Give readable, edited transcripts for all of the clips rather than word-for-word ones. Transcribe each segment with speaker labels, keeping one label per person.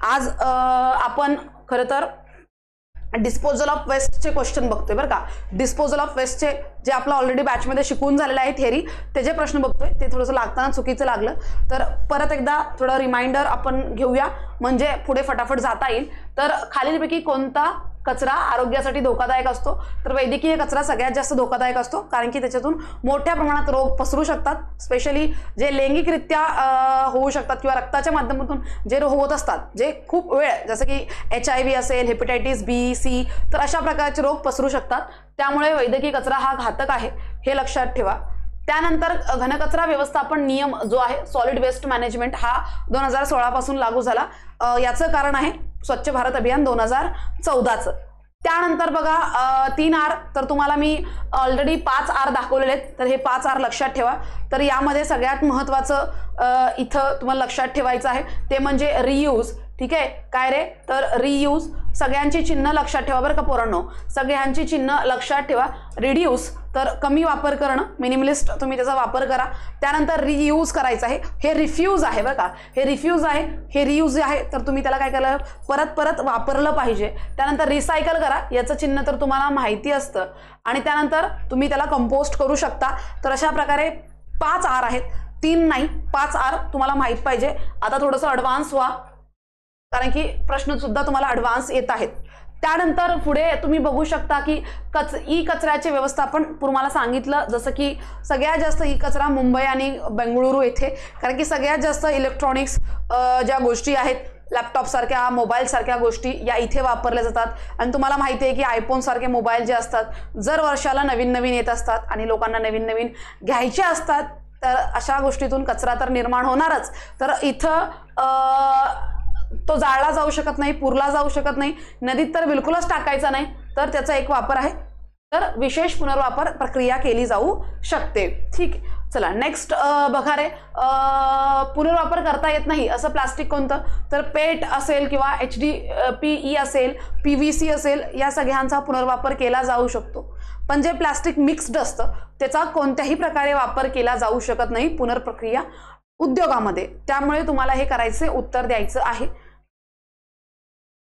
Speaker 1: आज आपण खरं तर डिस्पोजल ऑफ वेस्टचे क्वेश्चन बघतोय बरं का. डिस्पोजल ऑफ वेस्टचे जे आपलं ऑलरेडी बॅचमध्ये शिकवून झालेलं आहे थेरी, त्याचे प्रश्न बघतोय. ते थोडंसं लागताना चुकीचं लागलं तर परत एकदा थोडं रिमाइंडर आपण घेऊया म्हणजे पुढे फटाफट जाता येईल. तर खालीलपैकी कोणता कचरा आरोग्यासाठी धोकादायक असतो? तर वैद्यकीय कचरा सगळ्यात जास्त धोकादायक असतो, कारण की त्याच्यातून मोठ्या प्रमाणात रोग पसरू शकतात. स्पेशली जे लैंगिकरित्या होऊ शकतात किंवा रक्ताच्या माध्यमातून जे रोग होत असतात, जे खूप वेळ, जसं की HIV असेल, हेपेटायटिस B, C, तर अशा प्रकारचे रोग पसरू शकतात. त्यामुळे वैद्यकीय कचरा हा घातक आहे, हे लक्षात ठेवा. त्यानंतर घनकचरा व्यवस्थापन नियम जो आहे सॉलिड वेस्ट मॅनेजमेंट, हा 2016 पासून लागू झाला. याचं कारण आहे स्वच्छ भारत अभियान 2014चं. त्यानंतर बघा 3R, तर तुम्हाला मी ऑलरेडी 5R दाखवलेले आहेत, तर हे 5R लक्षात ठेवा. तर यामध्ये सगळ्यात महत्त्वाचं इथं तुम्हाला लक्षात ठेवायचं आहे ते म्हणजे रियूज. ठीक आहे, काय रे? तर रियूज. सगळ्यांची चिन्ह लक्षात ठेवा बरं का पोरांनो, सगळ्यांची चिन्ह लक्षात ठेवा. रिड्यूस तर कमी वापर करणं, मिनिमलिस्ट तुम्ही त्याचा वापर करा. त्यानंतर रियूज करायचं आहे, हे रिफ्यूज आहे बरं का, हे रिफ्यूज आहे, हे रियूज आहे, तर तुम्ही त्याला काय केलं, परत परत वापरलं पाहिजे. त्यानंतर रिसायकल करा, याचं चिन्ह तर तुम्हाला माहिती असतं. आणि त्यानंतर तुम्ही त्याला कंपोस्ट करू शकता. तर अशा प्रकारे 5R आहेत, 3 नाही 5R तुम्हाला माहित पाहिजे. आता थोडंसं ॲडव्हान्स व्हा, कारण की प्रश्न सुद्धा तुम्हाला ॲडव्हान्स येत आहेत. त्यानंतर पुढे तुम्ही बघू शकता की ई कचऱ्याचे व्यवस्थापन तुम्हाला सांगितलं, जसं की सगळ्यात जास्त ई कचरा मुंबई आणि बेंगळुरू येथे, कारण की सगळ्यात जास्त इलेक्ट्रॉनिक्स ज्या गोष्टी आहेत, लॅपटॉप सारख्या, मोबाईल सारख्या गोष्टी या इथे वापरल्या जातात. आणि तुम्हाला माहिती आहे की आयफोन सारखे मोबाईल जे असतात जर वर्षाला नवीन नवीन येत असतात आणि लोकांना नवीन नवीन घ्यायचे असतात, तर अशा गोष्टीतून कचरा तर निर्माण होणारच. तर इथं तो जाळला जाऊ शकत नाही, पुरला जाऊ शकत नाही, नदीत तर बिलकुलच टाकायचा नाही. तर त्याचा एक वापर आहे, तर विशेष पुनर्वापर प्रक्रिया केली जाऊ शकते. ठीक, चला नेक्स्ट बघा रे, पुनर्वापर करता येत नाही असं प्लास्टिक कोणतं? तर पेट असेल किंवा HDPE असेल, PVC असेल, या सगळ्यांचा पुनर्वापर केला जाऊ शकतो. पण जे प्लास्टिक मिक्स्ड असतं त्याचा कोणत्याही प्रकारे वापर केला जाऊ शकत नाही पुनर्प्रक्रिया उद्योगामध्ये. त्यामुळे तुम्हाला हे करायचे उत्तर द्यायचं आहे.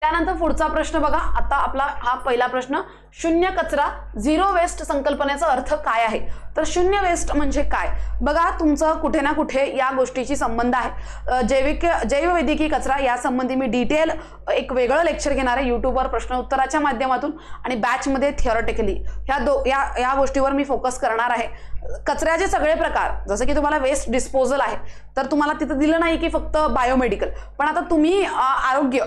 Speaker 1: त्यानंतर पुढचा प्रश्न बघा. आता आपला हा पहिला प्रश्न, शून्य कचरा झिरो वेस्ट संकल्पनेचा अर्थ काय आहे? तर शून्य वेस्ट म्हणजे काय? बघा, तुमचं कुठे ना कुठे या गोष्टीची संबंध आहे. जैववैद्यकीय कचरा यासंबंधी मी डिटेल एक वेगळं लेक्चर घेणार आहे यूट्यूबवर प्रश्न उत्तराच्या माध्यमातून, आणि बॅचमध्ये थिअरॉटिकली या गोष्टीवर मी फोकस करणार आहे. कचऱ्याचे सगळे प्रकार, जसं की तुम्हाला वेस्ट डिस्पोजल आहे, तर तुम्हाला तिथं दिलं नाही की फक्त बायोमेडिकल, पण आता तुम्ही आरोग्य,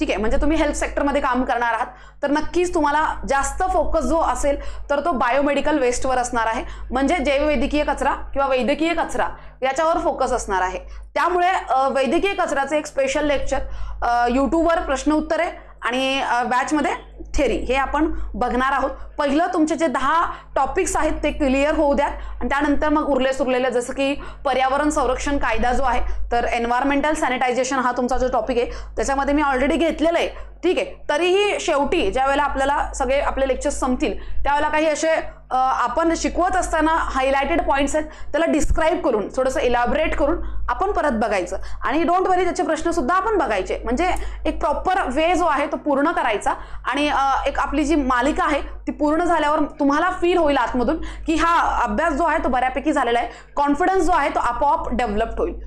Speaker 1: ठीक आहे, म्हणजे तुम्ही हेल्थ सेक्टरमध्ये काम करणार आहात, तर नक्कीच तुम्हाला जास्त फोकस जो असेल तर तो बायोमेडिकल वेस्टवर असणार आहे. म्हणजे जैववैद्यकीय कचरा किंवा वैद्यकीय कचरा याच्यावर फोकस असणार आहे. त्यामुळे वैद्यकीय कचऱ्याचे एक स्पेशल लेक्चर यूट्यूबवर प्रश्न उत्तरे आणि बॅचमध्ये थेरी हे आपण बघणार आहोत. पहिलं तुमचे जे 10 टॉपिक्स आहेत ते क्लिअर होऊ द्या, आणि त्यानंतर मग उरलेले जसं की पर्यावरण संरक्षण कायदा जो आहे, तर एन्व्हायरमेंटल सॅनिटायझेशन हा तुमचा जो टॉपिक आहे त्याच्यामध्ये मी ऑलरेडी घेतलेलं आहे. ठीक आहे, तरीही शेवटी ज्या वेळेला आपल्याला सगळे आपले लेक्चर्स संपतील त्यावेळेला काही असे आपण शिकवत असताना हायलाइटेड पॉईंट्स आहेत त्याला डिस्क्राईब करून थोडंसं इलॅबोरेट करून आपण परत बघायचं, आणि डोंट वरी त्याचे प्रश्न सुद्धा आपण बघायचे. म्हणजे एक प्रॉपर वे जो आहे तो पूर्ण करायचा, आणि एक आपली जी मालिका आहे ती पूर्ण झाल्यावर तुम्हाला फील होईल आतमधून की हा अभ्यास जो आहे तो बऱ्यापैकी झालेला आहे. कॉन्फिडन्स जो आहे तो आपोआप डेव्हलप होईल.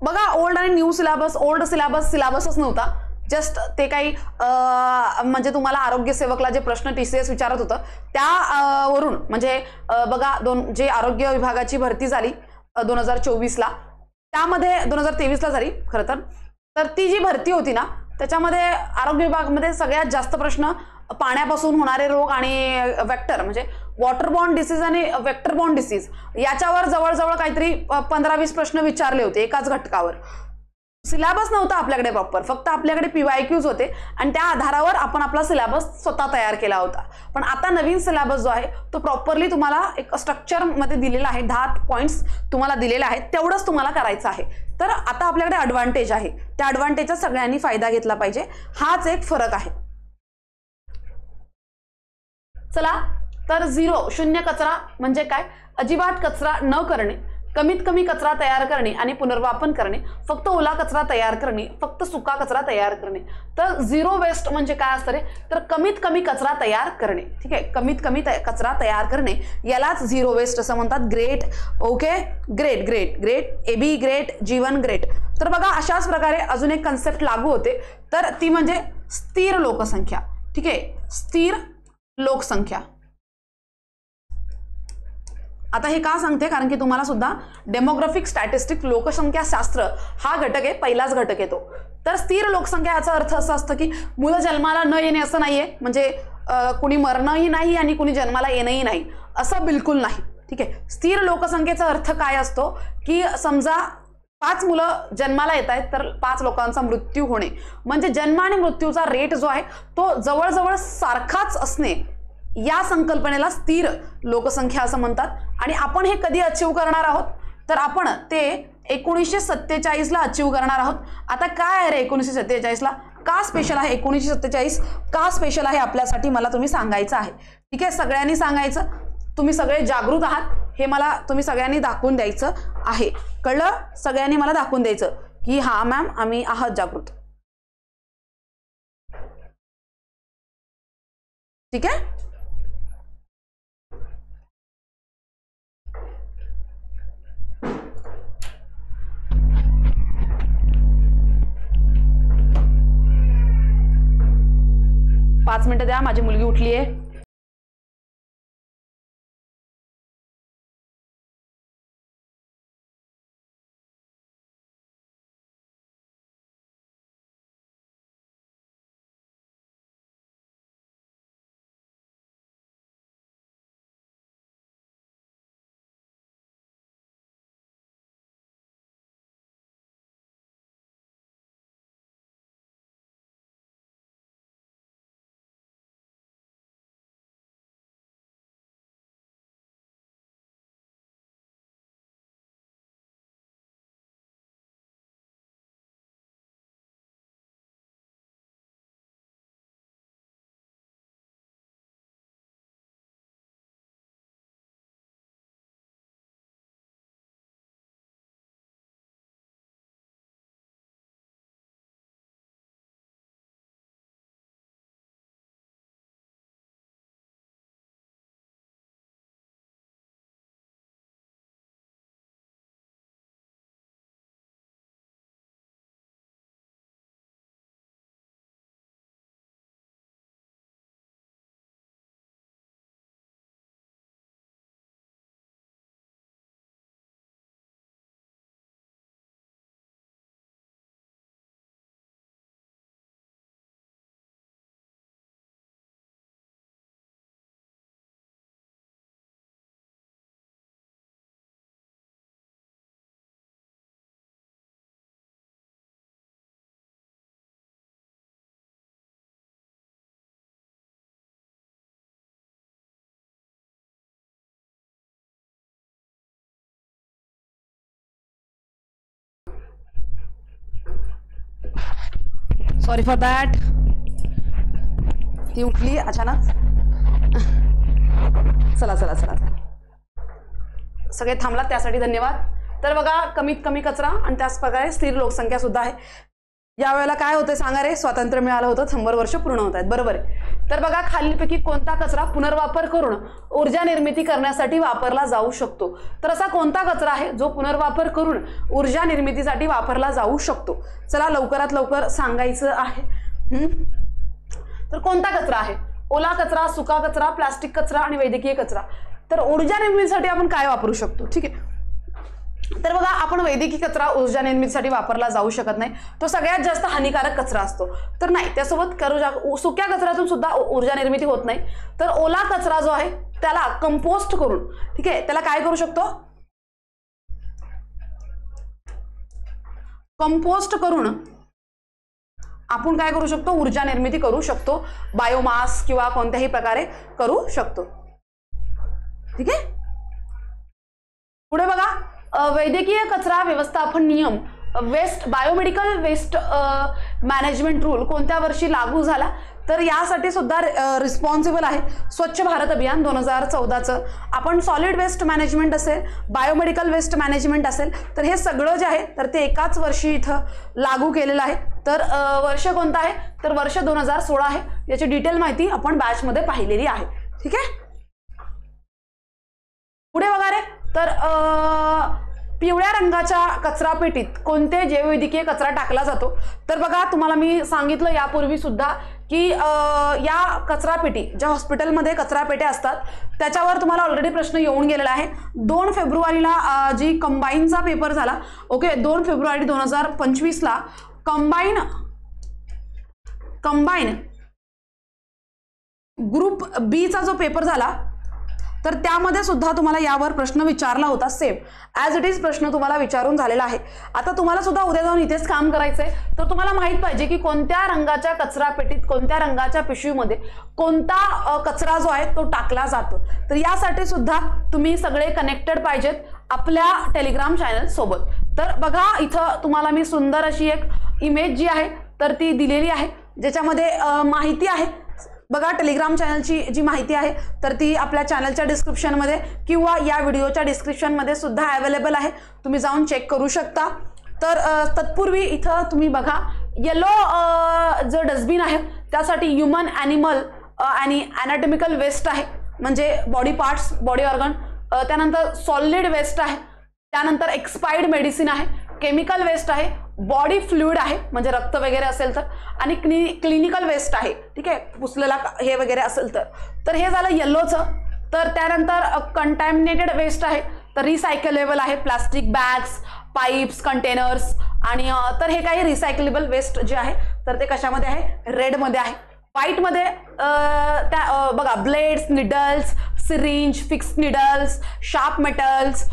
Speaker 1: बघा, ओल्ड आणि न्यू सिलेबस, ओल्ड सिलेबसच नव्हता, जस्ट ते काही म्हणजे तुम्हाला आरोग्य सेवकला जे प्रश्न TCS विचारत होतं त्यावरून, म्हणजे बघा जे आरोग्य विभागाची भरती झाली 2024ला, त्यामध्ये 2023ला झाली खरं तर ती जी भरती होती ना त्याच्यामध्ये आरोग्य विभागामध्ये सगळ्यात जास्त प्रश्न पाण्यापासून होणारे रोग आणि वेक्टर, म्हणजे वॉटरबॉर्न डिसीज आणि वेक्टर बॉर्न डिसीज याच्यावर जवळजवळ काहीतरी 15-20 प्रश्न विचारले होते एकाच घटकावर. सिलेबस नव्हता आपल्याकडे प्रॉपर, फक्त आपल्याकडे PYQs होते आणि त्या आधारावर आपण आपला सिलेबस स्वतः तयार केला होता. पण आता नवीन सिलेबस जो आहे तो प्रॉपरली तुम्हाला एक स्ट्रक्चर मध्ये दिलेला आहे, 10 पॉइंट्स तुम्हाला दिलेले आहेत, तेवढंच तुम्हाला करायचं आहे. तर आता आपल्याकडे ॲडव्हान्टेज आहे, त्या ॲडव्हान्टेजचा सगळ्यांनी फायदा घेतला पाहिजे, हाच एक फरक आहे. चला, तर झिरो शून्य कचरा म्हणजे काय? अजिबात कचरा न करणे कमीत कमी कचरा तयार करणे आणि पुनर्वापन करणे, फक्त ओला कचरा तयार करणे, फक्त सुका कचरा तयार करणे. तर झिरो वेस्ट म्हणजे काय असतं रे, तर कमीत कमी कचरा तयार करणे. ठीक आहे, कमीत कमी कचरा तयार करणे यालाच झिरो वेस्ट असं म्हणतात. Great. Okay, great great great. AB great, Jeevan great. तर बघा अशाच प्रकारे अजून एक कन्सेप्ट लागू होते, तर ती म्हणजे स्थिर लोकसंख्या. ठीक आहे, स्थिर लोकसंख्या. आता हे का सांगते, कारण की तुम्हाला सुद्धा डेमोग्राफिक स्टॅटिस्टिक लोकसंख्या शास्त्र हा घटक आहे, पहिलाच घटक येतो. तर स्थिर लोकसंख्या याचा अर्थ असा असतं की मुलं जन्माला न येणे असं नाहीये, म्हणजे कुणी मरणंही नाही आणि कुणी जन्माला येणंही नाही असं बिलकुल नाही. ठीक आहे, स्थिर लोकसंख्येचा अर्थ काय असतो की समजा 5 मुलं जन्माला येत आहेत तर 5 लोकांचा मृत्यू होणे, म्हणजे जन्म आणि मृत्यूचा रेट जो आहे तो जवळजवळ सारखाच असणे, या संकल्पनेला स्थिर लोकसंख्या असं म्हणतात. आणि आपण हे कधी अचीव करणार आहोत, तर आपण ते 1947ला अचीव करणार आहोत. आता काय आहे रे 1947ला, का स्पेशल आहे 1947, का स्पेशल आहे आपल्यासाठी, मला तुम्ही सांगायचं आहे. ठीक आहे, सगळ्यांनी सांगायचं. तुम्ही सगळे जागृत आहात हे मला तुम्ही सगळ्यांनी दाखवून द्यायचं आहे. कळलं? सगळ्यांनी मला दाखवून द्यायचं की हा मॅम आम्ही आहात जागृत. ठीक आहे, पाच मिनिटं द्या, माझी मुलगी उठली आहे. Sorry for that. ती उठली अचानक. चला चला चला, सगळे थांबलात त्यासाठी धन्यवाद. तर बघा कमीत कमी कचरा आणि त्याच प्रकारे स्थिर लोकसंख्या सुद्धा आहे. यावेळेला काय होतंय सांगा रे, स्वातंत्र्य मिळालं होतं, 100 वर्ष पूर्ण होत आहेत, बरोबर आहे. तर बघा खालीलपैकी कोणता कचरा पुनर्वापर करून ऊर्जा निर्मिती करण्यासाठी वापरला जाऊ शकतो. तर असा कोणता कचरा आहे जो पुनर्वापर करून ऊर्जा निर्मितीसाठी वापरला जाऊ शकतो, चला लवकरात लवकर सांगायचं आहे. तर कोणता कचरा आहे? ओला कचरा, सुका कचरा, प्लास्टिक कचरा आणि वैद्यकीय कचरा. तर ऊर्जा निर्मितीसाठी आपण काय वापरू शकतो? ठीक आहे, तर बघा आपण वैद्यकीय कचरा ऊर्जा निर्मितीसाठी वापरला जाऊ शकत नाही, तो सगळ्यात जास्त हानिकारक कचरा असतो. तर नाही, त्यासोबत सुक्या कचऱ्यातून सुद्धा ऊर्जा निर्मिती होत नाही. तर ओला कचरा जो आहे त्याला कंपोस्ट करून, ठीक आहे, त्याला काय करू शकतो? कंपोस्ट करून आपण काय करू शकतो? ऊर्जा निर्मिती करू शकतो, बायोमास किंवा कोणत्याही प्रकारे करू शकतो. ठीक आहे, पुढे बघा वैद्यकीय कचरा व्यवस्थापन नियम waste biomedical waste management rule कोणत्या वर्षी लागू झाला? तर यासाठी सुद्धा रिस्पॉन्सिबल आहे स्वच्छ भारत अभियान 2014चं. आपण सॉलिड वेस्ट मॅनेजमेंट असेल, बायोमेडिकल वेस्ट मॅनेजमेंट असेल, तर हे सगळं जे आहे तर ते एकाच वर्षी इथं लागू केलेलं आहे. तर वर्ष कोणतं आहे, तर वर्ष 2016 आहे. याची डिटेल माहिती आपण बॅचमध्ये पाहिलेली आहे. ठीक आहे, पुढे बघा रे. तर पिवळ्या रंगाच्या कचरा पेटीत कोणते जैववैद्यकीय कचरा टाकला जातो. तर बघा, तुम्हाला मी सांगितलं यापूर्वी सुद्धा की या कचरा पेटी ज्या हॉस्पिटलमध्ये कचरा पेट्या असतात त्याच्यावर तुम्हाला ऑलरेडी प्रश्न येऊन गेलेला आहे. 2 फेब्रुवारीला जी कंबाईनचा पेपर झाला, ओके, 2 फेब्रुवारी 2025ला कंबाईन ग्रुप बीचा जो पेपर झाला तर त्यामध्ये सुद्धा तुम्हाला यावर प्रश्न विचारला होता. सेम ॲज इट इज प्रश्न तुम्हाला विचारून झालेला आहे. आता तुम्हाला सुद्धा उद्या जाऊन इथेच काम करायचंय, तर तुम्हाला माहित पाहिजे की कोणत्या रंगाच्या कचरा पेटीत, कोणत्या रंगाच्या पिशवीमध्ये कोणता कचरा जो आहे तो टाकला जातो. तर यासाठी सुद्धा तुम्ही सगळे कनेक्टेड पाहिजेत आपल्या टेलिग्राम चॅनल सोबत. तर बघा, इथं तुम्हाला मी सुंदर अशी एक इमेज जी आहे तर ती दिलेली आहे, ज्याच्यामध्ये माहिती आहे. बघा, टेलिग्राम चॅनलची जी माहिती आहे तर ती आपल्या चॅनलच्या डिस्क्रिप्शनमध्ये किंवा या व्हिडिओच्या डिस्क्रिप्शनमध्ये सुद्धा अवेलेबल आहे, तुम्ही जाऊन चेक करू शकता. तर तत्पूर्वी इथं तुम्ही बघा, येलो जो डस्टबिन आहे त्यासाठी ह्युमन, ॲनिमल आणि ॲनाटॉमिकल वेस्ट आहे, म्हणजे बॉडी पार्ट्स, बॉडी ऑर्गन. त्यानंतर सॉलिड वेस्ट आहे, त्यानंतर एक्सपायर्ड मेडिसिन आहे, केमिकल वेस्ट आहे, बॉडी फ्लुइड आहे म्हणजे रक्त वगैरे असेल तर, आणि क्लिनिकल वेस्ट आहे. ठीक आहे, पुसलेला हे वगैरे असेल तर हे झालं येल्लोचं. तर त्यानंतर कंटॅमिनेटेड वेस्ट आहे, तर रिसायकलेबल आहे, प्लास्टिक बॅग्स, पाईप्स, कंटेनर्स. आणि तर हे काही रिसायकलेबल वेस्ट जे आहे तर ते कशामध्ये आहे, रेडमध्ये आहे. व्हाईटमध्ये त्या बघा, blades, needles, syringe, fix needles, sharp metals,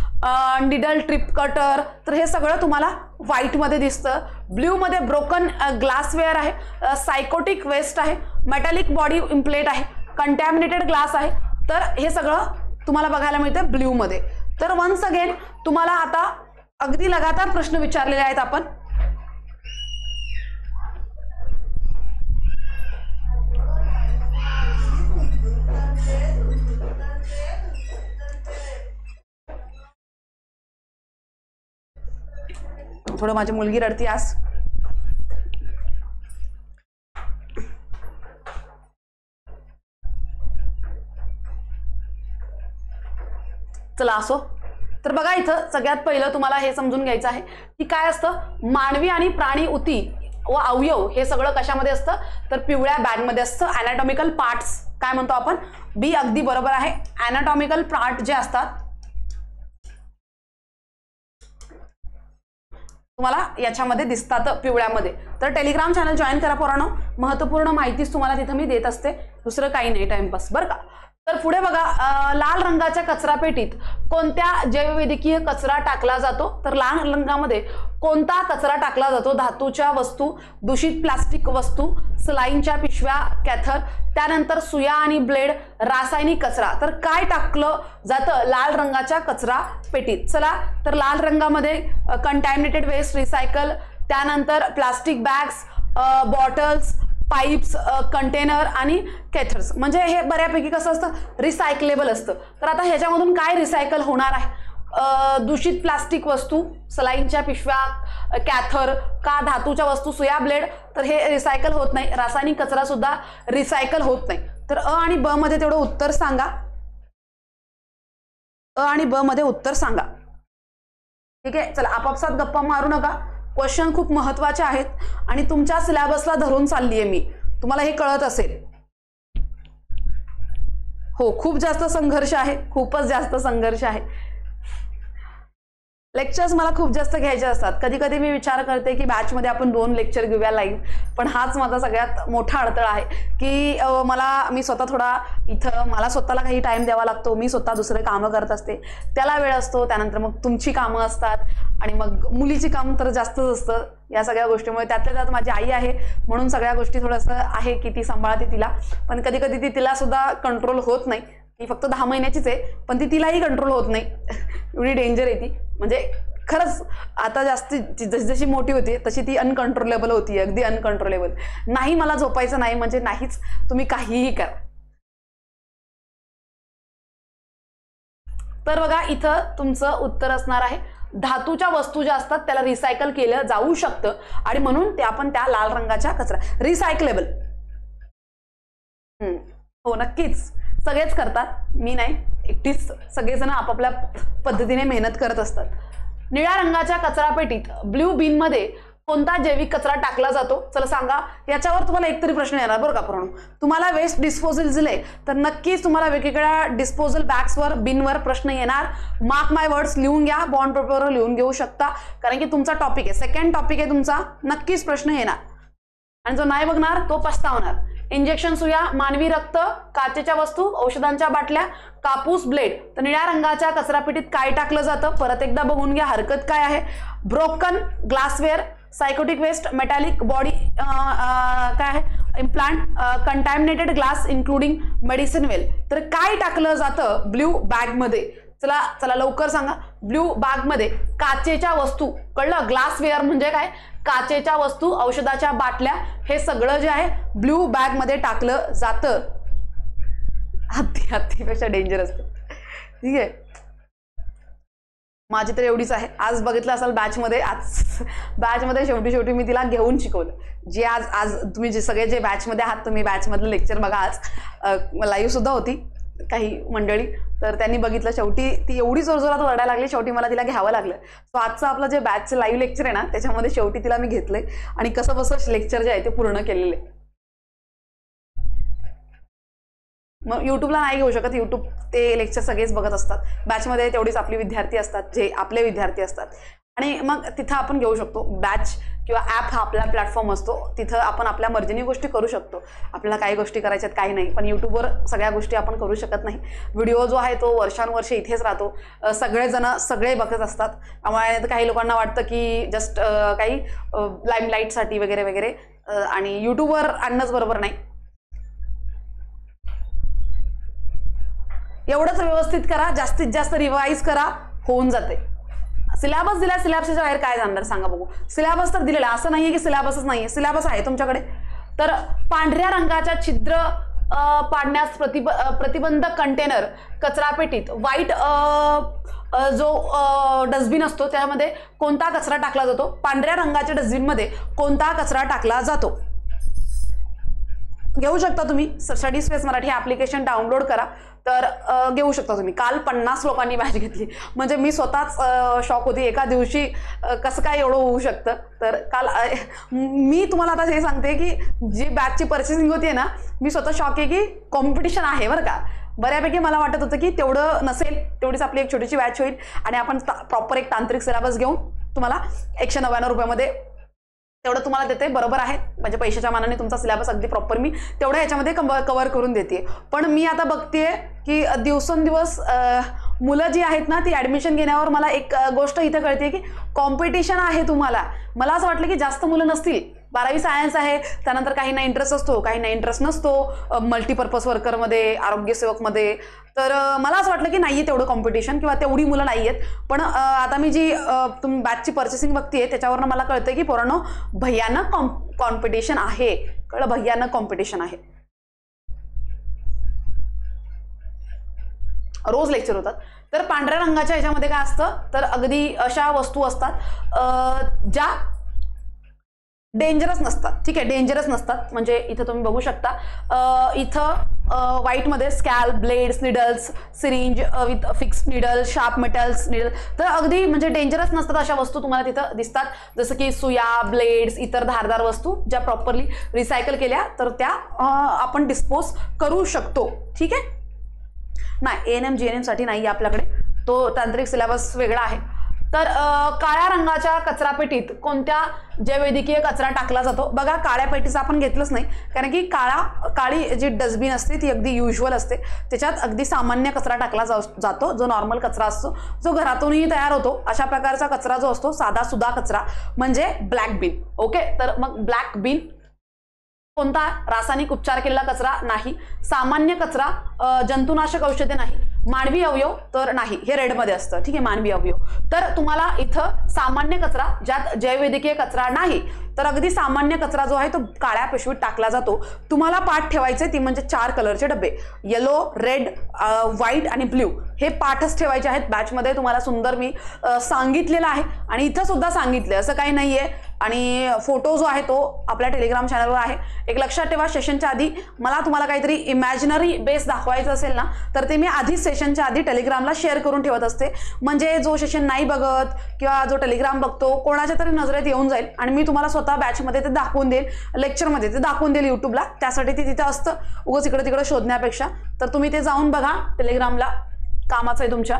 Speaker 1: needle trip cutter, तर हे सगळं तुम्हाला व्हाईटमध्ये दिसतं. ब्ल्यूमध्ये ब्रोकन ग्लासवेअर आहे, सायकोटिक वेस्ट आहे, मेटॅलिक बॉडी इम्प्लेट आहे, कंटॅमिनेटेड ग्लास आहे. तर हे सगळं तुम्हाला बघायला मिळतं ब्ल्यूमध्ये. तर वन्स अगेन तुम्हाला आता अगदी लगातार प्रश्न विचारलेले आहेत आपण. थोडं माझी मुलगी रडती आज. चला असो. तर बघा, इथं सगळ्यात पहिलं तुम्हाला हे समजून घ्यायचं आहे की काय असतं, मानवी आणि प्राणी उती व अवयव हे सगळं कशामध्ये असतं, तर पिवळ्या बॅगमध्ये असतं. ॲनाटॉमिकल पार्ट्स काय म्हणतो आपण, बी अगदी बरोबर आहे. ॲनाटॉमिकल पार्ट जे असतात तुम्हाला याच्यामध्ये दिसतात पिवळ्यामध्ये. तर टेलिग्राम चॅनल जॉईन करा पोरांनो, महत्त्वपूर्ण माहितीच तुम्हाला तिथं मी देत असते, दुसरं काही नाही, टाइमपास बरं का. तर पुढे बघा, लाल रंगाच्या कचरा पेटीत कोणत्या जैववैद्यकीय कचरा टाकला जातो. तर लाल रंगामध्ये कोणता कचरा टाकला जातो, धातूच्या वस्तू, दूषित प्लास्टिक वस्तू, सलाईनच्या पिशव्या, कॅथर, त्यानंतर सुया आणि ब्लेड, रासायनिक कचरा. तर काय टाकलं जातं लाल रंगाच्या कचरा पेटीत. चला, तर लाल रंगामध्ये कंटॅमिनेटेड वेस्ट, रिसायकल, त्यानंतर plastic bags, bottles, pipes, container आणि कॅथर्स, म्हणजे हे बऱ्यापैकी कसं असतं, रिसायकलेबल असतं. तर आता ह्याच्यामधून काय रिसायकल होणार आहे, दूषित प्लास्टिक वस्तू, सलाईनच्या पिशव्या, कॅथर, का धातूच्या वस्तू, सुया, ब्लेड, तर हे रिसायकल होत नाही. रासायनिक कचरा सुद्धा रिसायकल होत नाही. तर अ आणि ब मध्ये तेवढं उत्तर सांगा. अ आणि ब मध्ये उत्तर सांगा. ठीक आहे, चला आपापसात गप्पा मारू नका. क्वेश्चन खूप महत्त्वाचे आहेत आणि तुमच्या सिलेबसला धरून चालली आहे मी, तुम्हाला हे कळत असेल. हो, खूप जास्त संघर्ष आहे, खूपच जास्त संघर्ष आहे. लेक्चर्स मला खूप जास्त घ्यायचे असतात. कधी कधी मी विचार करते की बॅचमध्ये आपण 2 लेक्चर घेऊया लाईव्ह, पण हाच माझा सगळ्यात मोठा अडथळा आहे की मी स्वतः थोडा इथं मला स्वतःला काही टाइम द्यावा लागतो. मी स्वतः दुसरे कामं करत असते, त्याला वेळ असतो. त्यानंतर मग तुमची कामं असतात आणि मग मुलीची काम तर जास्तच असतं या सगळ्या गोष्टीमुळे. त्यातल्या त्यात माझी आई आहे म्हणून सगळ्या गोष्टी थोडंसं आहे की ती सांभाळते तिला, पण कधी कधी ती तिला सुद्धा कंट्रोल होत नाही. ती फक्त 10 महिन्याचीच आहे, पण ती तिलाही कंट्रोल होत नाही. एवढी डेंजर आहे ती, म्हणजे खरंच आता जशी जशी मोठी होती तशी ती अनकंट्रोलेबल होती, अगदी अनकंट्रोलेबल. नाही मला झोपायचं नाही म्हणजे नाहीच, तुम्ही काहीही करा. तर बघा इथं तुमचं उत्तर असणार आहे धातूच्या वस्तू ज्या असतात त्याला रिसायकल केलं जाऊ शकतं आणि म्हणून ते आपण त्या लाल रंगाच्या कचरा रिसायकलेबल. हो नक्कीच सगळेच करतात, मी नाही एकटीच, सगळेजण आपापल्या पद्धतीने मेहनत करत असतात. निळ्या रंगाच्या कचरा पेटीत ब्ल्यू बिन मध्ये कोणता जैविक कचरा टाकला जातो? चला सांगा. याच्यावर तुम्हाला एकतरी प्रश्न येणार बरं का पूर्ण. तुम्हाला वेस्ट डिस्पोजल दिले तर नक्कीच तुम्हाला वेगवेगळ्या डिस्पोजल बॅग्सवर बिनवर प्रश्न येणार. मार्क माय वर्ड्स, लिहून घ्या, बॉन्ड पेपरवर लिहून घेऊ शकता, कारण की तुमचा टॉपिक आहे, सेकंड टॉपिक आहे तुमचा, नक्कीच प्रश्न येणार आणि जो नाही बघणार तो पस्तावणार. इंजेक्शन सुया, मानवी रक्त, काचेच्या वस्तू, औषधांच्या बाटल्या, कापूस, ब्लेड. तर निळ्या रंगाच्या कचरापेटीत काय टाकलं जातं? परत एकदा बघून घ्या, हरकत काय आहे. Broken glassware, cytotoxic waste, metallic body काय आहे implant, contaminated glass including medicine well. तर काय टाकलं जातं ब्ल्यू बॅग मध्ये? चला चला लवकर सांगा. ब्ल्यू बॅग मध्ये काचेच्या वस्तू, कळलं? ग्लासवेअर म्हणजे काय? काचेच्या वस्तू, औषधाच्या बाटल्या, हे सगळं जे आहे ब्ल्यू बॅग मध्ये टाकलं जातं. हत्तीपेक्षा डेंजर असतं. ठीक आहे, माझी तर एवढीच आहे. आज बघितलं असाल बॅचमध्ये, आज बॅचमध्ये शेवटी मी तिला घेऊन शिकवलं. जे आज तुम्ही जे सगळे जे बॅचमध्ये आहात तुम्ही बॅचमधलं लेक्चर बघा. आज लाईव्ह सुद्धा होती काही मंडळी, तर त्यांनी बघितलं. शेवटी ती एवढी जोरजोरात ओरडायला लागली, शेवटी मला तिला घ्यावं लागलं. सो आजचं आपलं जे बॅचचं लाईव्ह लेक्चर आहे ना त्याच्यामध्ये शेवटी तिला मी घेतलंय आणि कसं बसं लेक्चर जे आहे ते पूर्ण केलेलं आहे. मग युट्यूबला नाही घेऊ शकत, युट्यूब ते लेक्चर सगळेच बघत असतात. बॅचमध्ये तेवढीच आपली विद्यार्थी असतात जे आपले विद्यार्थी असतात आणि मग तिथं आपण घेऊ शकतो. बॅच किंवा ॲप हा आपला प्लॅटफॉर्म असतो, तिथं आपण आपल्या मर्जीने गोष्टी करू शकतो. आपल्याला काही गोष्टी करायच्यात काही नाही, पण युट्यूबवर सगळ्या गोष्टी आपण करू शकत नाही. व्हिडिओ जो आहे तो वर्षानुवर्षे इथेच राहतो, सगळेजण सगळे बघत असतात. त्यामुळे काही लोकांना वाटतं की जस्ट काही लाईमलाईटसाठी वगैरे वगैरे आणि युट्यूबवर आणणंच बरोबर नाही. एवढंच व्यवस्थित करा, जास्तीत जास्त रिवाइज करा, होऊन जाते. सिलेबस दिला, सिलेबसच्या बाहेर काय जाणार सांगा बघू. सिलेबस तर दिलेला, असं नाहीये की सिलेबसच नाहीये, सिलेबस आहे तुमच्याकडे. तर पांढऱ्या रंगाच्या छिद्र पाडण्यास प्रतिबंधक कंटेनर कचरापेटीत व्हाईट जो डस्टबिन असतो त्यामध्ये कोणता कचरा टाकला जातो? पांढऱ्या रंगाच्या डस्टबिनमध्ये कोणता कचरा टाकला जातो? घेऊ शकता तुम्ही. Study space Marathi application download करा, तर घेऊ शकता तुम्ही. काल 50 लोकांनी बॅच घेतली, म्हणजे मी स्वतःच शॉक होती एका दिवशी कसं काय एवढं होऊ शकतं. तर काल मी तुम्हाला आता हे सांगते की जी बॅचची पर्चेसिंग होती ना, मी स्वतः शॉक आहे की कॉम्पिटिशन आहे बरं का. बऱ्यापैकी मला वाटत होतं की तेवढं नसेल, तेवढीच आपली एक छोटीशी बॅच होईल आणि आपण प्रॉपर एक तांत्रिक सिलेबस घेऊन तुम्हाला 199 रुपयामध्ये तेवढं तुम्हाला देते. बरोबर आहे, म्हणजे पैशाच्या मानाने तुमचा सिलेबस अगदी प्रॉपर मी तेवढ्या ह्याच्यामध्ये कव्हर करून देते. पण मी आता बघतेय की दिवसेंदिवस मुलं जी आहेत ना ती ॲडमिशन घेण्यावर मला एक गोष्ट इथं कळते की कॉम्पिटिशन आहे तुम्हाला. मला असं वाटलं की जास्त मुलं नसतील. 12वी सायन्स आहे, त्यानंतर काहींना इंटरेस्ट असतो, काहींना इंटरेस्ट नसतो मल्टीपर्पज वर्करमध्ये, आरोग्यसेवकमध्ये. तर मला असं वाटलं की नाहीये तेवढं कॉम्पिटिशन किंवा तेवढी मुलं नाही आहेत. पण आता मी जी तुम्ही बॅचची पर्चेसिंग बघतीये त्याच्यावरनं मला कळतंय की पोरांनो भयानक कॉम्पिटिशन आहे. कळलं, भयानक कॉम्पिटिशन आहे. रोज लेक्चर होतात. तर पांढऱ्या रंगाच्या ह्याच्यामध्ये काय असतं, तर अगदी अशा वस्तू असतात ज्या डेंजरस नसतात. ठीक आहे, डेंजरस नसतात. म्हणजे इथं तुम्ही बघू शकता, इथं व्हाईटमध्ये scalpel, blades, needles, syringe with fix needle, sharp metals needle. तर अगदी म्हणजे डेंजरस नसतात अशा वस्तू तुम्हाला तिथं दिसतात. जसं की सुया, ब्लेड्स, इतर धारदार वस्तू ज्या प्रॉपरली रिसायकल केल्या तर त्या आपण डिस्पोज करू शकतो. ठीक आहे, नाही ANM GNM साठी नाही आपल्याकडे, तो तांत्रिक सिलेबस वेगळा आहे. तर काळ्या रंगाच्या कचरापेटीत कोणत्या जैवैद्यकीय कचरा टाकला जातो? बघा, काळ्या पेटीचं आपण घेतलंच नाही, कारण की काळी जी डस्टबिन असते ती अगदी युज्युअल असते. त्याच्यात अगदी सामान्य कचरा टाकला जातो, जो नॉर्मल कचरा असतो, जो घरातूनही तयार होतो. अशा प्रकारचा कचरा जो असतो साधा सुधा कचरा म्हणजे ब्लॅक बिन. ओके, तर मग ब्लॅक बिन कोणता? रासायनिक उपचार केलेला कचरा नाही, सामान्य कचरा, जंतुनाशक औषधे नाही, मानवी अवयव तर नाही, हे रेडमध्ये असतं, ठीक आहे, मानवी अवयव. तर तुम्हाला इथं सामान्य कचरा ज्यात जैववैद्यकीय कचरा नाही, तर अगदी सामान्य कचरा जो आहे तो काळ्या पिशवीत टाकला जातो. तुम्हाला पाठ ठेवायचे ती म्हणजे 4 कलरचे डबे, येलो, रेड, व्हाईट आणि ब्ल्यू, हे पाठच ठेवायचे आहेत. बॅचमध्ये तुम्हाला सुंदर मी सांगितलेलं आहे आणि इथं सुद्धा सांगितले, असं काही नाहीये. आणि फोटो जो आहे तो आपल्या टेलिग्राम चॅनलवर आहे. एक लक्षात ठेवा, सेशनच्या आधी मला तुम्हाला काहीतरी इमॅजिनरी बेस दाखवायचं असेल ना, तर ते मी आधीच सेशनच्या आधी टेलिग्रामला शेअर करून ठेवत असते, म्हणजे जो सेशन नाही बघत किंवा जो टेलिग्राम बघतो कोणाच्या तरी नजरेत येऊन जाईल आणि मी तुम्हाला स्वतः बॅचमध्ये ते दाखवून देईल, लेक्चरमध्ये ते दाखवून देईल युट्यूबला. त्यासाठी ते तिथे असतं, उगाच इकडे तिकडे शोधण्यापेक्षा. तर तुम्ही ते जाऊन बघा टेलिग्रामला, कामाचं आहे तुमच्या.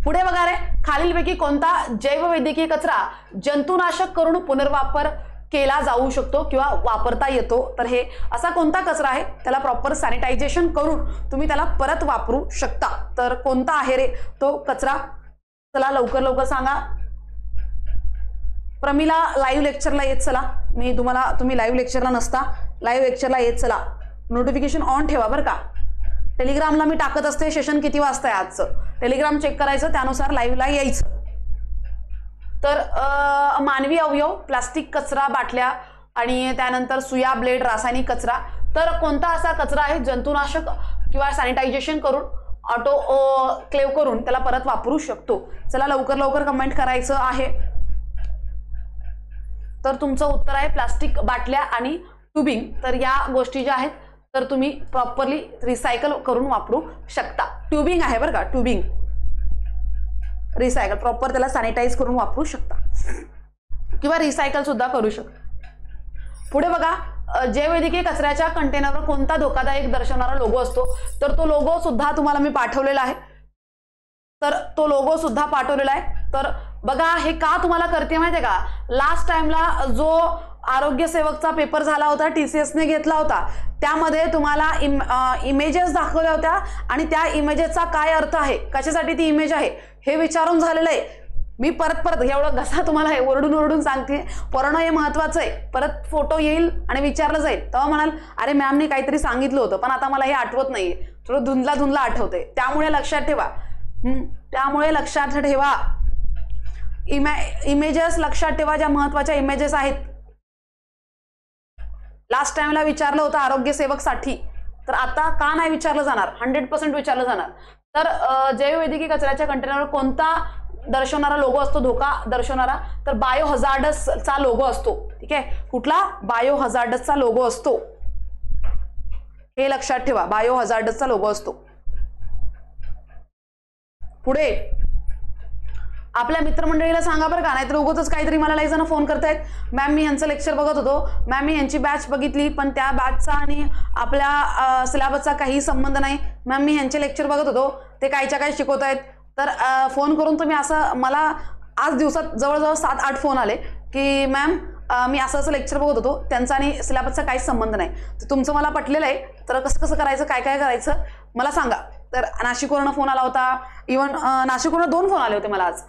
Speaker 1: पुढे बघा रे, खालीलपैकी कोणता जैववैद्यकीय कचरा जंतुनाशक करून पुनर्वापर केला जाऊ शकतो किंवा वापरता येतो? तर हे असा कोणता कचरा आहे त्याला प्रॉपर सॅनिटायझेशन करून तुम्ही त्याला परत वापरू शकता? तर कोणता आहे रे तो कचरा? चला लवकर लवकर सांगा. प्रमिला लाईव्ह लेक्चरला येत चला. मी तुम्ही लाईव्ह लेक्चरला नसता, लाईव्ह लेक्चरला येत चला. नोटिफिकेशन ऑन ठेवा बरं का. टेलिग्रामला मी टाकत असते सेशन किती वाजता आहे आजचं, टेलिग्राम चेक करायचं, त्यानुसार लाईव्हला यायचं. तर मानवी अवयव, प्लास्टिक कचरा, बाटल्या आणि त्यानंतर सुया, ब्लेड, रासायनिक कचरा. तर कोणता असा कचरा आहे जंतुनाशक किंवा सॅनिटायझेशन करून ऑटो क्लेव करून त्याला परत वापरू शकतो? चला लवकर लवकर कमेंट करायचं आहे. तर तुमचं उत्तर आहे प्लास्टिक बाटल्या आणि ट्यूबिंग. तर या गोष्टी ज्या आहेत तर तुम्ही प्रॉपरली रिसायकल करून वापरू शकता. ट्यूबिंग आहे बरं का, ट्यूबिंग, रिसायकल, प्रॉपर त्याला सॅनिटाईज करून वापरू शकता किंवा रिसायकल सुद्धा करू शकता. पुढे बघा, जैववैद्यकीय कचऱ्याच्या कंटेनरवर कोणता धोकादायक दर्शवणारा लोगो असतो? तर तो लोगो सुद्धा तुम्हाला मी पाठवलेला आहे. तर बघा, हे का तुम्हाला करते माहितीये का, लास्ट टाइमला जो आरोग्य सेवकचा पेपर झाला होता, TCSने घेतला होता, त्यामध्ये तुम्हाला इमेजेस दाखवल्या होत्या आणि त्या इमेजेसचा काय अर्थ आहे, कशासाठी ती इमेज आहे हे विचारून झालेलं आहे. मी परत एवढं घसा तुम्हाला हे ओरडून सांगते, परणं हे महत्वाचं आहे. परत फोटो येईल आणि विचारलं जाईल तेव्हा म्हणाल अरे मॅमने काहीतरी सांगितलं होतं पण आता मला हे आठवत नाहीये, थोडं धुंदला आठवते. त्यामुळे लक्षात ठेवा, इमेजेस लक्षात ठेवा, ज्या महत्वाच्या इमेजेस आहेत. लास्ट टाइमला विचारलं होतं आरोग्य सेवक साठी, तर आता का नाही विचारलं जाणार? 100% विचारलं जाणार. तर जैववैद्यकीय कचऱ्याच्या कंटेनरवर कोणता दर्शवणारा लोगो असतो, धोका दर्शवणारा? तर बायो हजार्डसचा लोगो असतो. ठीक आहे, कुठला? बायो हजार्डसचा लोगो असतो, हे लक्षात ठेवा, बायो हजार्डसचा लोगो असतो. पुढे आपल्या मित्रमंडळीला सांगा बरं का, नाहीतर उगाचच काहीतरी मला लई जण फोन करतायत, मॅम मी यांचं लेक्चर बघत होतो, मॅम मी यांची बॅच बघितली पण त्या बॅचचा आणि आपल्या सिलेबसचा काही संबंध नाही, मॅम मी यांचे लेक्चर बघत होतो ते कायच्या काय शिकवतायत. तर फोन करून तुम्ही असं, मला आज दिवसात जवळजवळ 7-8 फोन आले की मॅम मी असं लेक्चर बघत होतो, त्यांचा आणि सिलेबसचा काहीच संबंध नाही. तर तुमचं मला पटलेलं आहे, तर कसं करायचं, काय करायचं मला सांगा. तर नाशिकवरून फोन आला होता, इव्हन नाशिकवरून 2 फोन आले होते मला आज.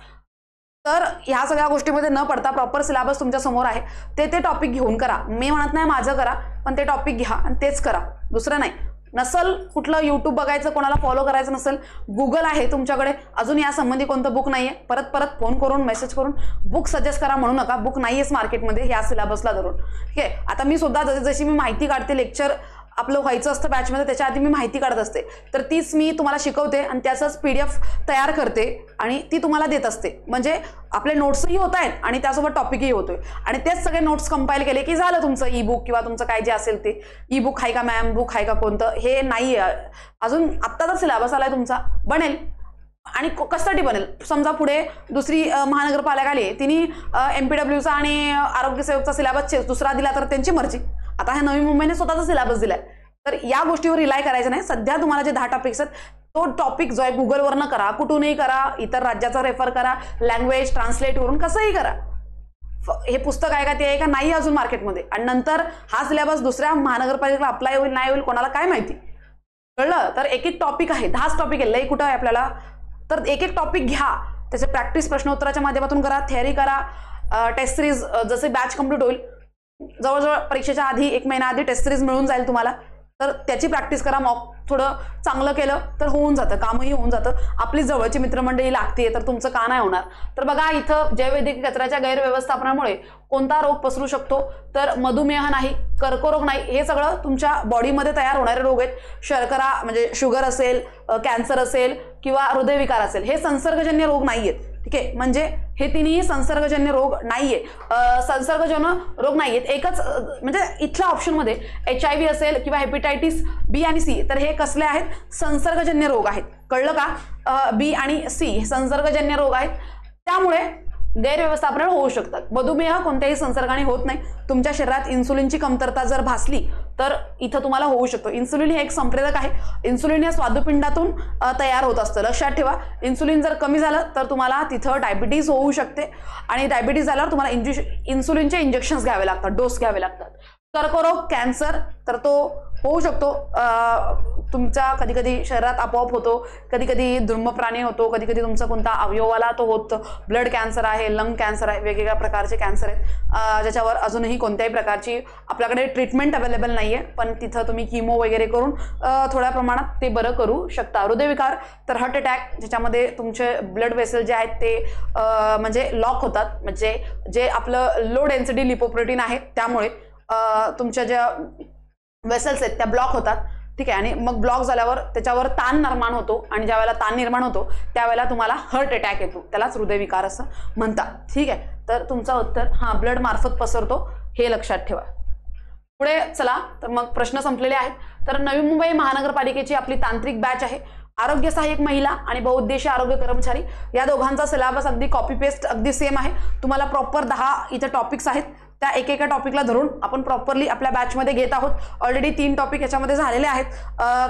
Speaker 1: तर ह्या सगळ्या गोष्टीमध्ये न पडता प्रॉपर सिलेबस तुमच्या समोर आहे, ते टॉपिक घेऊन करा. मी म्हणत नाही माझं करा, पण ते टॉपिक घ्या आणि तेच करा, दुसरं नाही. नसल कुठलं यूट्यूब बघायचं, कोणाला फॉलो करायचं नसेल, गुगल आहे तुमच्याकडे, अजून या संबंधी कोणतं बुक नाहीये, परत फोन करून मेसेज करून बुक सजेस्ट करा म्हणू नका, बुक नाहीयेच मार्केटमध्ये या सिलेबसला धरून. ठीक आहे, आता मी सुद्धा जशी मी माहिती काढते, लेक्चर आपलं व्हायचं असतं बॅचमध्ये, त्याच्या आधी मी माहिती काढत असते, तर तीच मी तुम्हाला शिकवते आणि त्याचाच PDF तयार करते आणि ती तुम्हाला देत असते. म्हणजे आपले नोट्सही होत आहेत आणि त्यासोबत टॉपिकही होतोय आणि तेच सगळे नोट्स कंपाईल केले की झालं तुमचं ई बुक किंवा तुमचं काय जे असेल ते. ई बुक आहे का मॅम, बुक आहे का कोणतं, हे नाही अजून. आत्ता तर सिलेबस आलाय तुमचा, बनेल आणि कशासाठी बनेल? समजा पुढे दुसरी महानगरपालिका आली, तिने MPWचा आणि आरोग्य सेवकचा सिलेबस दुसरा दिला तर त्यांची मर्जी. आता ह्या नवी मुंबईने स्वतःचा सिलेबस दिलाय, तर या गोष्टीवर रिलाय करायचं नाही. सध्या तुम्हाला जे 10 टॉपिक्स आहेत तो टॉपिक जो आहे गुगलवरनं करा, कुठूनही करा, इतर राज्याचा रेफर करा, लँग्वेज ट्रान्सलेट करून कसंही करा. हे पुस्तक आहे का, ते आहे का नाही अजून मार्केटमध्ये, आणि नंतर हा सिलेबस दुसऱ्या महानगरपालिकेला अप्लाय होईल नाही होईल कोणाला काय माहिती, कळलं? तर एक टॉपिक आहे, 10 टॉपिक आहे, लई कुठं आहे आपल्याला. तर एक टॉपिक घ्या, त्याचे प्रॅक्टिस प्रश्नोत्तराच्या माध्यमातून करा, थेअरी करा, टेस्ट सिरीज जसे बॅच कंप्लीट होईल, जवळजवळ परीक्षेच्या आधी 1 महिना आधी टेस्ट सिरीज मिळून जाईल तुम्हाला. तर त्याची प्रॅक्टिस करा. मॉक थोडं चांगलं केलं तर होऊन जातं, कामही होऊन जातं. आपली जवळची मित्रमंडळी लागते तर तुमचं का नाही होणार. तर बघा इथं जैववैद्यकीय कचऱ्याच्या गैरव्यवस्थापनामुळे कोणता रोग पसरू शकतो, तर मधुमेह नाही, कर्करोग नाही, हे सगळं तुमच्या बॉडीमध्ये तयार होणारे रोग आहेत. शर्करा म्हणजे शुगर असेल, कॅन्सर असेल किंवा हृदयविकार असेल, हे संसर्गजन्य रोग नाहीयेत. ठीक आहे, म्हणजे हे तिन्ही संसर्गजन्य रोग नाहीये, संसर्गजन्य रोग नाहीयेत. एकच म्हणजे इथल्या ऑप्शनमध्ये HIV असेल किंवा हेपॅटायटिस B आणि C, तर हे कसले आहेत, संसर्गजन्य रोग आहेत. कळलं का? B आणि C हे संसर्गजन्य रोग आहेत, त्यामुळे गैरव्यवस्थापन होऊ शकतात. मधुमेह कोणत्याही संसर्गाने होत नाही. तुमच्या शरीरात इन्सुलिनची कमतरता जर भासली तर इथं तुम्हाला होऊ शकतो. इन्सुलिन हे एक संप्रेरक आहे. इन्सुलिन या स्वादुपिंडातून तयार होत असतं. लक्षात ठेवा, इन्सुलिन जर कमी झालं तर तुम्हाला तिथं डायबिटीज होऊ शकते आणि डायबिटीज झाल्यावर तुम्हाला इन्सुलिनचे इंजेक्शन्स घ्यावे लागतात, डोस घ्यावे लागतात. कर्करोग, कॅन्सर तर तो होऊ शकतो. तुमचा कधी कधी शरीरात आपोआप होतो, कधी कधी धूम्रपानी होतो, कधी कधी तुमचा कोणता अवयवाला तो होतो. ब्लड कॅन्सर आहे, लंग कॅन्सर आहे, वेगवेगळ्या प्रकारचे कॅन्सर आहेत ज्याच्यावर अजूनही कोणत्याही प्रकारची आपल्याकडे ट्रीटमेंट अवेलेबल नाहीये, पण तिथं तुम्ही किमो वगैरे करून थोड्या प्रमाणात ते बरं करू शकता. हृदयविकार तर हार्ट अटॅक, ज्याच्यामध्ये तुमचे ब्लड वेसल जे आहेत ते म्हणजे लॉक होतात, म्हणजे जे आपलं लो डेन्सिटी लिपोप्रोटीन आहे त्यामुळे तुमच्या ज्या वेसल्स आहेत त्या ब्लॉक होतात. ठीक आहे, आणि मग ब्लॉक झाल्यावर त्याच्यावर ताण निर्माण होतो आणि ज्या वेळेला ताण निर्माण होतो त्यावेळेला तुम्हाला हार्ट अटॅक येतो, त्यालाच हृदयविकार असं म्हणतात. ठीक आहे, तर तुमचं उत्तर ब्लड मार्फत पसरतो, हे लक्षात ठेवा. पुढे चला, तर मग प्रश्न संपलेले आहेत. तर नवी मुंबई महानगरपालिकेची आपली तांत्रिक बॅच आहे. आरोग्य सहाय्यक महिला आणि बहुउद्देशीय आरोग्य कर्मचारी या दोघांचा सिलेबस अगदी कॉपी पेस्ट अगदी सेम आहे. तुम्हाला प्रॉपर 10 इथे टॉपिक्स आहेत, त्या एकेका टॉपिकला धरून आपण प्रॉपरली आपल्या बॅचमध्ये घेत आहोत. ऑलरेडी 3 टॉपिक याच्यामध्ये झालेले आहेत.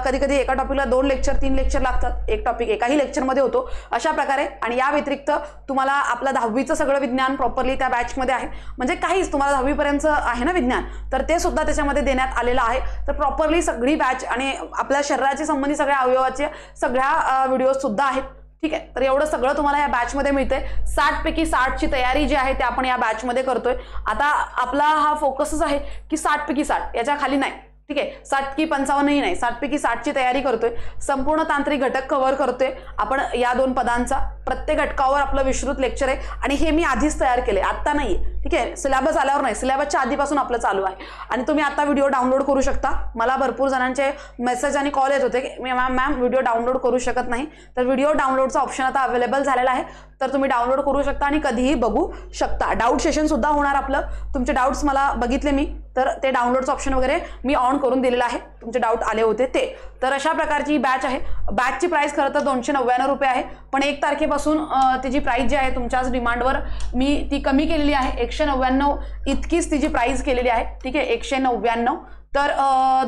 Speaker 1: कधी कधी एका टॉपिकला 2 लेक्चर 3 लेक्चर लागतात, एक टॉपिक एकाही लेक्चरमध्ये होतो अशा प्रकारे. आणि या व्यतिरिक्त तुम्हाला आपलं 10वीचं सगळं विज्ञान प्रॉपरली त्या बॅचमध्ये आहे, म्हणजे काहीच तुम्हाला 10वीपर्यंत आहे ना विज्ञान, तर ते सुद्धा त्याच्यामध्ये देण्यात आलेलं आहे. तर प्रॉपरली सगळी बॅच आणि आपल्या शरीराची संबंधित सगळ्या अवयवाचे सगळ्या व्हिडिओ सुद्धा आहेत. ठीक आहे, तर एवढं सगळं तुम्हाला या बॅचमध्ये मिळतंय. 60 पैकी 60ची तयारी जी आहे ते आपण या बॅचमध्ये करतोय. आता आपला हा फोकसच आहे की 60 पैकी 60, याच्या खाली नाही. ठीक आहे, 60 की 55ही नाही, 60 पैकी 60ची तयारी करतोय. संपूर्ण तांत्रिक घटक कव्हर करतोय आपण या 2 पदांचा. प्रत्येक घटकावर आपलं विस्तृत लेक्चर आहे आणि हे मी आधीच तयार केले, आता नाहीये. ठीक आहे, सिलेबस आल्यावर नाही, सिलेबसच्या आधीपासून आपलं चालू आहे. आणि तुम्ही आता व्हिडिओ डाउनलोड करू शकता. मला भरपूर जणांचे मेसेज आणि कॉल येत होते की मॅम व्हिडिओ डाउनलोड करू शकत नाही, तर व्हिडिओ डाउनलोडचा ऑप्शन आता अवेलेबल झालेला आहे, तर तुम्ही डाउनलोड करू शकता आणि कधीही बघू शकता. डाऊट सेशन सुद्धा होणार आपलं. तुमचे डाऊट्स मला बघितले मी, तर ते डाउनलोडचं ऑप्शन वगैरे मी ऑन करून दिलेलं आहे. तुमचे डाऊट आले होते ते. तर अशा प्रकारची बॅच आहे. बॅचची प्राइस खरं तर 299 रुपये आहे, पण 1 तारखेपासून तिची प्राइस जी आहे तुमच्याच डिमांडवर मी ती कमी केलेली आहे. 199 इतकीच तिची प्राइस केलेली आहे. ठीक आहे, 199. तर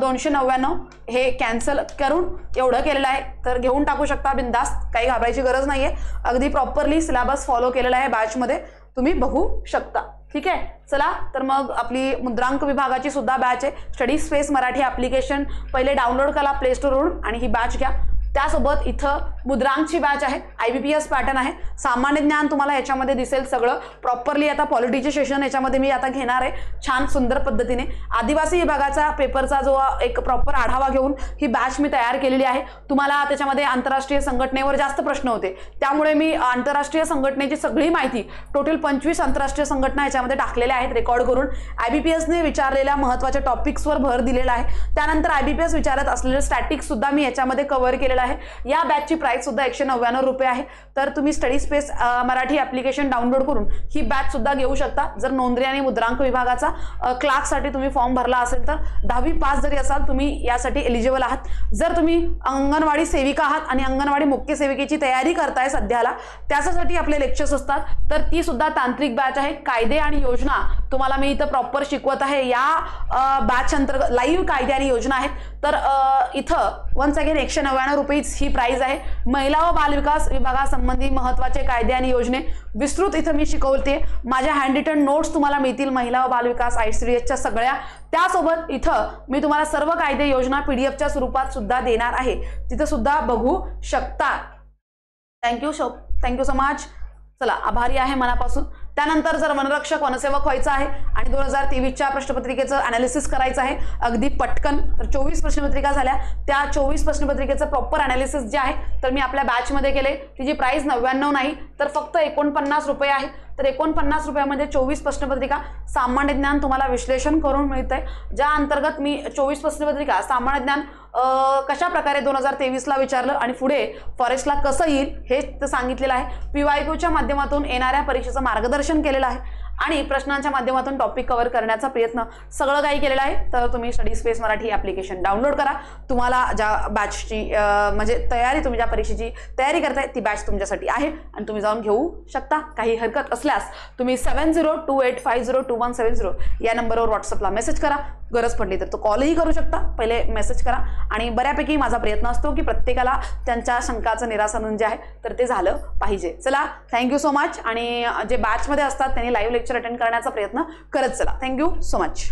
Speaker 1: 299 हे कॅन्सल करून एवढं केलेलं आहे, तर घेऊन टाकू शकता बिंदास्त, काही घाबरायची गरज नाहीये. अगदी प्रॉपरली सिलेबस फॉलो केलेला आहे बॅचमध्ये, तुम्ही बघू शकता. ठीक आहे, चला तर मग आपली मुद्रांक विभागाची सुद्धा बॅच आहे. स्टडी स्पेस मराठी ॲप्लिकेशन पहिले डाउनलोड करा प्ले स्टोरवरून आणि ही बॅच घ्या. त्यासोबत इथं मुद्रांकची बॅच आहे, IBPS पॅटर्न आहे. सामान्य ज्ञान तुम्हाला याच्यामध्ये दिसेल सगळं प्रॉपरली. आता पॉलिटीचे सेशन याच्यामध्ये मी आता घेणार आहे छान सुंदर पद्धतीने. आदिवासी विभागाचा पेपरचा जो एक प्रॉपर आढावा घेऊन ही बॅच मी तयार केलेली आहे. तुम्हाला त्याच्यामध्ये आंतरराष्ट्रीय संघटनेवर जास्त प्रश्न होते, त्यामुळे मी आंतरराष्ट्रीय संघटनेची सगळी माहिती टोटल 25 आंतरराष्ट्रीय संघटना याच्यामध्ये टाकलेल्या आहेत रेकॉर्ड करून. IBPSने विचारलेल्या महत्त्वाच्या टॉपिक्सवर भर दिलेला आहे. त्यानंतर IBPS विचारत असलेले स्टॅटिक्स सुद्धा मी याच्यामध्ये कव्हर केलेलं आहे. या बॅचची प्राइस सुद्धा 199 रुपये आहे. तर तुम्ही study space Marathi application download करून ही बॅच सुद्धा घेऊ शकता. जर नोंदणी आणि मुद्रांक विभागाचा क्लार्कसाठी तुम्ही फॉर्म भरला असेल तर 10वी पास जरी असाल तुम्ही यासाठी एलिजिबल आहात. जर तुम्ही अंगणवाडी सेविका आहात आणि अंगणवाडी मुख्य सेविकेची तयारी करताय सध्याला, त्यासाठी आपले लेक्चर्स असतात, तर ती सुद्धा तांत्रिक बॅच आहे. कायदे आणि योजना तुम्हाला मी इथं प्रॉपर शिकवत आहे. या बॅच अंतर्गत लाईव्ह कायदे आणि योजना आहेत. तर इथं वन्स अगेन 199 रुपयेच ही प्राइस आहे. महिला व बालविकास विभागासंबंधी महत्त्वाचे कायदे आणि योजने विस्तृत इथं मी शिकवते. माझ्या हँड रिटन नोट्स तुम्हाला मिळतील महिला व बालविकास ICDSच्या सगळ्या. त्यासोबत इथं मी तुम्हाला सर्व कायदे योजना PDFच्या स्वरूपात सुद्धा देणार आहे, तिथं सुद्धा बघू शकता. Thank you so much. चला, आभारी आहे मनापासून. त्यानंतर जर वनरक्षक वनसेवक व्हायचं आहे आणि 2023च्या प्रश्नपत्रिकेचं अनालिसिस करायचं आहे अगदी पटकन, तर 24 प्रश्नपत्रिका झाल्या, त्या 24 प्रश्नपत्रिकेचं प्रॉपर अनालिसिस जे आहे तर मी आपल्या बॅचमध्ये केले. तिची प्राइस 99 नाही तर फक्त 49 रुपये आहे. तर 49 रुपयामध्ये 24 प्रश्नपत्रिका सामान्य ज्ञान तुम्हाला विश्लेषण करून मिळतंय, ज्या अंतर्गत मी 24 प्रश्नपत्रिका सामान्य ज्ञान कशा प्रकारे 2023ला विचारलं आणि पुढे फॉरेस्टला कसं येईल हे सांगितलेलं आहे. PYQच्या माध्यमातून येणाऱ्या परीक्षेचं मार्गदर्शन केलेलं आहे आणि प्रश्नांच्या माध्यमातून टॉपिक कव्हर करण्याचा प्रयत्न सगळं काही केलेलं आहे. तर तुम्ही study space Marathi application download करा. तुम्हाला ज्या बॅचची म्हणजे तयारी, तुम्ही ज्या परीक्षेची तयारी करताय ती बॅच तुमच्यासाठी आहे आणि तुम्ही जाऊन घेऊ शकता. काही हरकत असल्यास तुम्ही 7028502170 या नंबरवर व्हॉट्सअपला मेसेज करा. गरज पडली तर तो कॉलही करू शकता. पहिले मेसेज करा आणि बऱ्यापैकी माझा प्रयत्न असतो की प्रत्येकाला त्यांच्या शंकाचं निरासन जे आहे तर ते झालं पाहिजे. चला, थँक्यू सो मच. आणि जे बॅचमध्ये असतात त्यांनी लाईव्ह लेक्चर अटेंड करण्याचा प्रयत्न करत चला. Thank you so much.